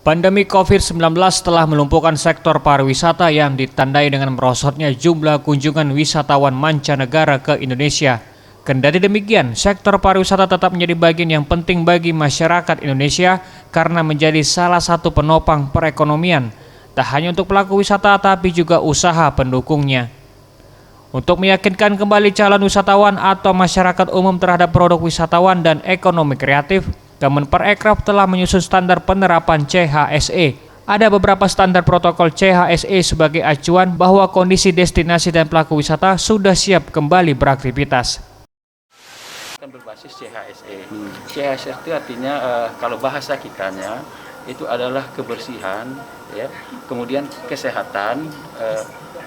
Pandemi COVID-19 telah melumpuhkan sektor pariwisata yang ditandai dengan merosotnya jumlah kunjungan wisatawan mancanegara ke Indonesia. Kendati demikian, sektor pariwisata tetap menjadi bagian yang penting bagi masyarakat Indonesia karena menjadi salah satu penopang perekonomian, tak hanya untuk pelaku wisata tapi juga usaha pendukungnya. Untuk meyakinkan kembali calon wisatawan atau masyarakat umum terhadap produk wisatawan dan ekonomi kreatif, Kemenparekraf telah menyusun standar penerapan CHSE. Ada beberapa standar protokol CHSE sebagai acuan bahwa kondisi destinasi dan pelaku wisata sudah siap kembali beraktivitas. Berbasis CHSE. CHSE itu artinya kalau bahasa kitanya itu adalah kebersihan, ya, kemudian kesehatan,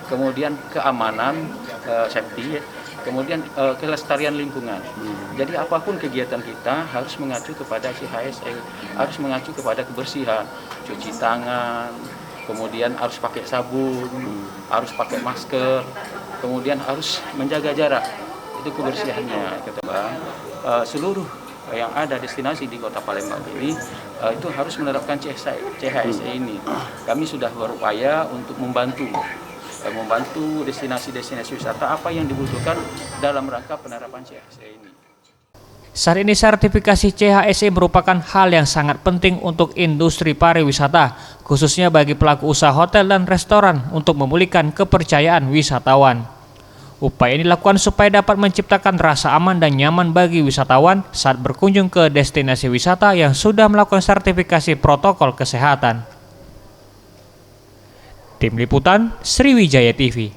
kemudian keamanan, safety, kemudian kelestarian lingkungan. Jadi apapun kegiatan kita harus mengacu kepada CHSE, harus mengacu kepada kebersihan, cuci tangan, kemudian harus pakai sabun, harus pakai masker, kemudian harus menjaga jarak. Itu kebersihannya, kata Bang. Seluruh yang ada destinasi di Kota Palembang ini itu harus menerapkan CHSE ini. Kami sudah berupaya untuk membantu destinasi-destinasi wisata apa yang dibutuhkan dalam rangka penerapan CHSE ini. Saat ini sertifikasi CHSE merupakan hal yang sangat penting untuk industri pariwisata, khususnya bagi pelaku usaha hotel dan restoran untuk memulihkan kepercayaan wisatawan. Upaya ini dilakukan supaya dapat menciptakan rasa aman dan nyaman bagi wisatawan saat berkunjung ke destinasi wisata yang sudah melakukan sertifikasi protokol kesehatan. Tim Liputan Sriwijaya TV.